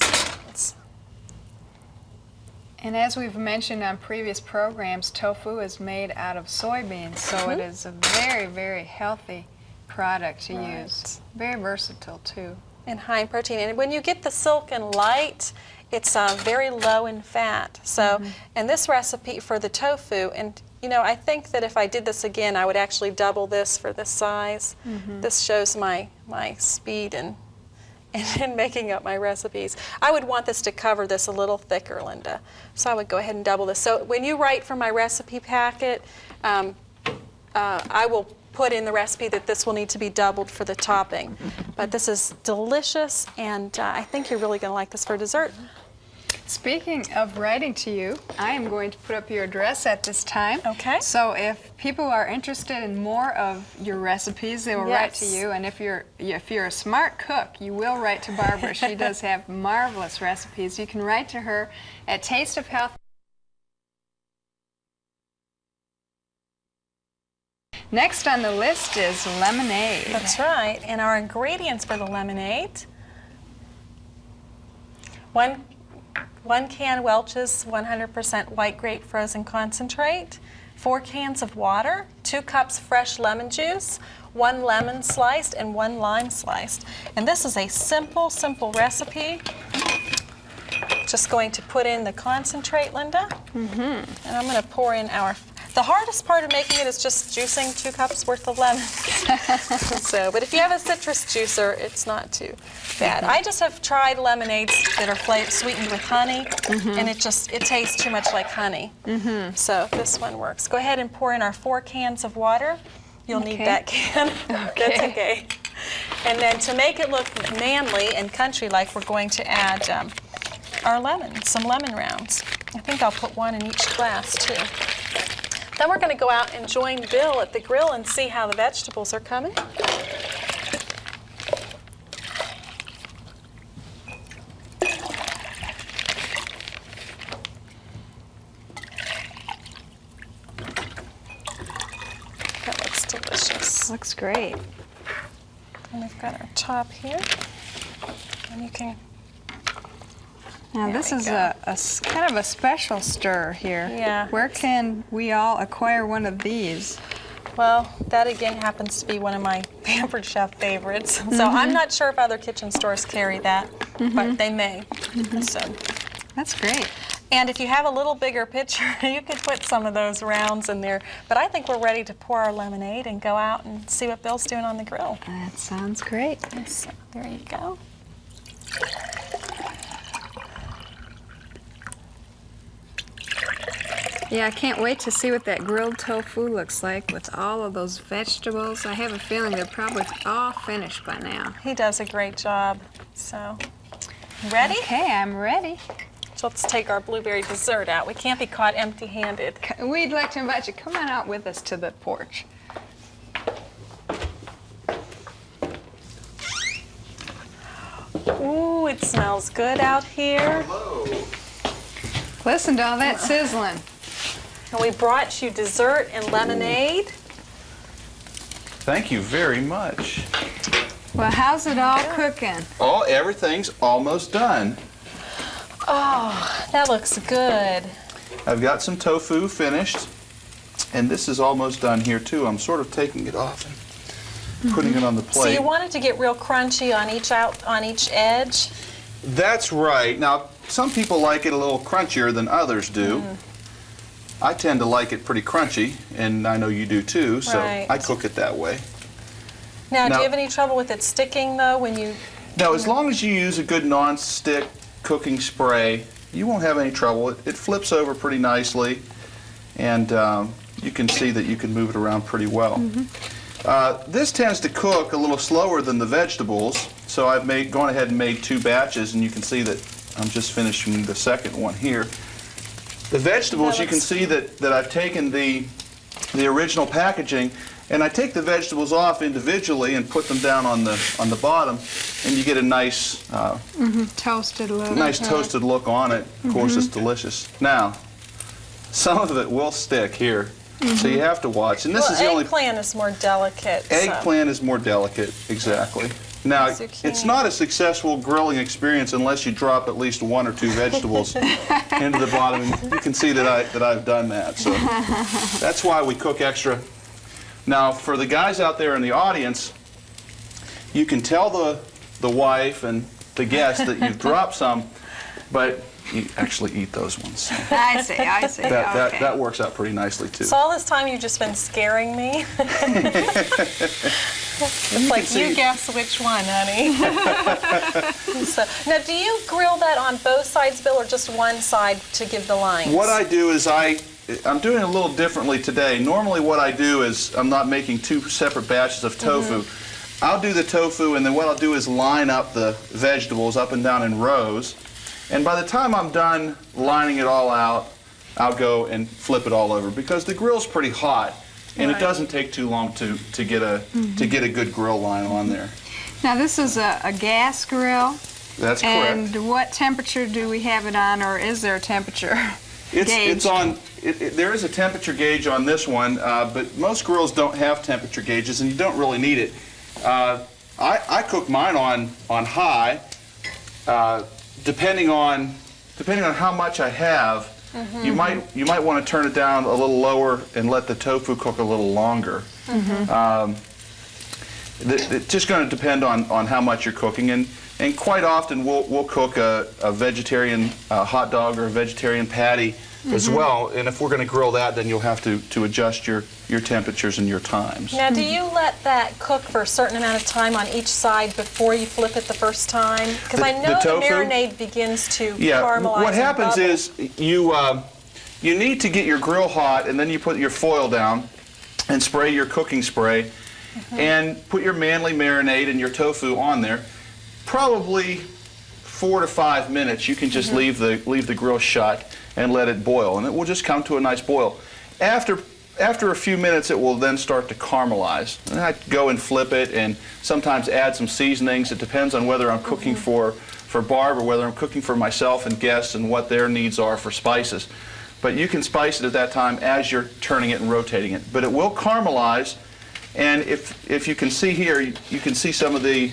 Speaker 2: And as we've mentioned on previous programs, tofu is made out of soybeans, so it is a very, very healthy product to use. Very versatile too.
Speaker 4: And high in protein. And when you get the silken light, it's very low in fat. So, and this recipe for the tofu, and you know, I think that if I did this again, I would actually double this for this size. This shows my speed in making up my recipes. I would want this to cover this a little thicker, Linda. So I would go ahead and double this. So when you write from my recipe packet, I will put in the recipe that this will need to be doubled for the topping. But this is delicious, and I think you're really going to like this for dessert.
Speaker 2: Speaking of writing to you, I am going to put up your address at this time.
Speaker 4: Okay.
Speaker 2: So if people are interested in more of your recipes, they will write to you. And if you're a smart cook, you will write to Barbara. She does have marvelous recipes. You can write to her at Taste of Health. Next on the list is lemonade.
Speaker 4: That's right. And our ingredients for the lemonade: one can Welch's 100% white grape frozen concentrate, 4 cans of water, 2 cups fresh lemon juice, 1 lemon sliced, and 1 lime sliced. And this is a simple, simple recipe. Just going to put in the concentrate, Linda. And I'm going to pour in our... The hardest part of making it is just juicing 2 cups worth of lemon. But if you have a citrus juicer, it's not too bad. I just have tried lemonades that are sweetened with honey, and it tastes too much like honey. So this one works. Go ahead and pour in our 4 cans of water. You'll need that can. That's okay. And then to make it look manly and country-like, we're going to add our lemons, some lemon rounds. I think I'll put 1 in each glass too. Then we're going to go out and join Bill at the grill and see how the vegetables are coming. That looks delicious.
Speaker 2: Looks great.
Speaker 4: And we've got our top here. And you can...
Speaker 2: Now this is a kind of a special stir here.
Speaker 4: Yeah.
Speaker 2: Where can we all acquire one of these?
Speaker 4: Well, that again happens to be one of my Pampered Chef favorites. So I'm not sure if other kitchen stores carry that, but they may. So
Speaker 2: That's great.
Speaker 4: And if you have a little bigger pitcher, you could put some of those rounds in there. But I think we're ready to pour our lemonade and go out and see what Bill's doing on the grill.
Speaker 2: That sounds great.
Speaker 4: So there you go.
Speaker 2: Yeah, I can't wait to see what that grilled tofu looks like with all of those vegetables. I have a feeling they're probably all finished by now.
Speaker 4: He does a great job. So, ready?
Speaker 2: Okay, I'm ready.
Speaker 4: So let's take our blueberry dessert out. We can't be caught empty-handed.
Speaker 2: We'd like to invite you, come on out with us to the porch.
Speaker 4: Ooh, it smells good out here.
Speaker 2: Listen to all that sizzling.
Speaker 4: And we brought you dessert and lemonade.
Speaker 5: Thank you very much.
Speaker 2: Well, how's it all cooking?
Speaker 5: Oh, everything's almost done.
Speaker 4: Oh, that looks good.
Speaker 5: I've got some tofu finished, and this is almost done here too. I'm sort of taking it off and putting it on the plate.
Speaker 4: So you want it to get real crunchy on each edge?
Speaker 5: That's right. Now, some people like it a little crunchier than others do. I tend to like it pretty crunchy, and I know you do too, so
Speaker 4: Right.
Speaker 5: I cook it that way.
Speaker 4: Now, do
Speaker 5: Now-
Speaker 4: you have any trouble with it sticking, though, when you...
Speaker 5: Now, as long as you use a good non-stick cooking spray, you won't have any trouble. It flips over pretty nicely, and you can see that you can move it around pretty well. This tends to cook a little slower than the vegetables, so I've gone ahead and made 2 batches, and you can see that I'm just finishing the second one here. The vegetables, you can see that I've taken the original packaging, and I take the vegetables off individually and put them down on the bottom, and you get a nice
Speaker 2: Toasted a little.
Speaker 5: nice toasted look on it. Of course, it's delicious. Now, some of it will stick here, so you have to watch. And this is the only
Speaker 4: eggplant is more delicate. so-
Speaker 5: eggplant is more delicate, exactly. Now,
Speaker 4: Zucchini.
Speaker 5: it's not a successful grilling experience unless you drop at least 1 or 2 vegetables into the bottom. And you can see that I've done that. So that's why we cook extra. Now, for the guys out there in the audience, you can tell the wife and the guests that you've dropped some, but you actually eat those ones.
Speaker 2: I see, I see. Okay.
Speaker 5: That works out pretty nicely too.
Speaker 4: So all this time you've just been scaring me? It's like, you guess which one, honey. So, now, do you grill that on both sides, Bill, or just one side to give the lines?
Speaker 5: What I do is I I'm doing it a little differently today. Normally what I do is I'm not making two separate batches of tofu. I'll do the tofu, and then what I'll do is line up the vegetables up and down in rows. And by the time I'm done lining it all out, I'll go and flip it all over, because the grill's pretty hot, and it doesn't take too long to get a good grill line on there.
Speaker 2: Now this is a gas grill.
Speaker 5: That's correct.
Speaker 2: And what temperature do we have it on, or is there a temperature gauge?
Speaker 5: It's on. There is a temperature gauge on this one, but most grills don't have temperature gauges, and you don't really need it. I cook mine on high, depending on how much I have. You might want to turn it down a little lower and let the tofu cook a little longer. It's just going to depend on how much you're cooking, and quite often we'll cook a vegetarian hot dog or a vegetarian patty as well. And if we're going to grill that, then you'll have to adjust your temperatures and your times.
Speaker 4: Now, do you let that cook for a certain amount of time on each side before you flip it the first time? Because I know the marinade begins to caramelize.
Speaker 5: What happens
Speaker 4: and
Speaker 5: is you need to get your grill hot, and then you put your foil down and spray your cooking spray, and put your Manly marinade and your tofu on there. Probably 4 to 5 minutes. You can just leave the grill shut and let it boil, and it will just come to a nice boil. After a few minutes, it will then start to caramelize. And I go and flip it, and sometimes add some seasonings. It depends on whether I'm cooking for Barb or whether I'm cooking for myself and guests, and what their needs are for spices. But you can spice it at that time as you're turning it and rotating it. But it will caramelize. And if you can see here, you can see some of the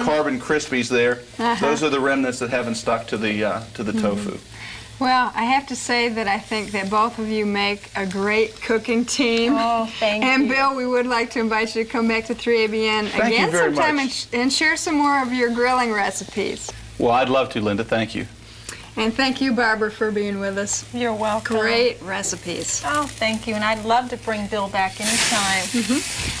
Speaker 5: carbon crispies there. Those are the remnants that haven't stuck to the tofu.
Speaker 2: Well, I have to say that I think that both of you make a great cooking team.
Speaker 4: Oh, thank you.
Speaker 2: And Bill, we would like to invite you to come back to 3ABN again sometime and share some more of your grilling recipes.
Speaker 5: Well, I'd love to, Linda. Thank you.
Speaker 2: And thank you, Barbara, for being with us.
Speaker 4: You're welcome.
Speaker 2: Great recipes.
Speaker 4: Oh, thank you. And I'd love to bring Bill back anytime.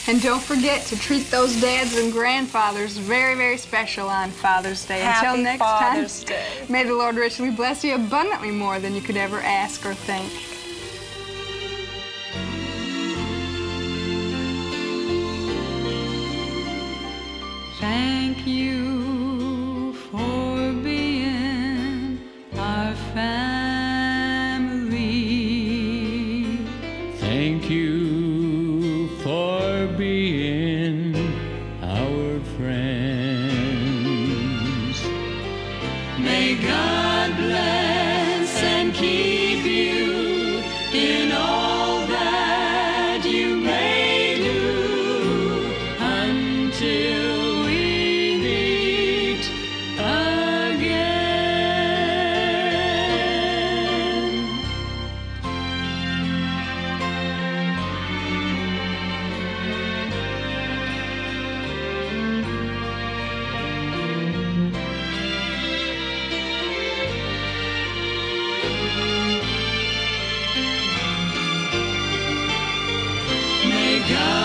Speaker 2: And don't forget to treat those dads and grandfathers very, very special on Father's Day. Until
Speaker 4: Happy
Speaker 2: next
Speaker 4: Father's
Speaker 2: time,
Speaker 4: Day.
Speaker 2: may the Lord richly bless you abundantly more than you could ever ask or think. Thank you for being our family.
Speaker 1: Thank you for being our friends. May God bless and keep you in all that you may do until we meet again. May God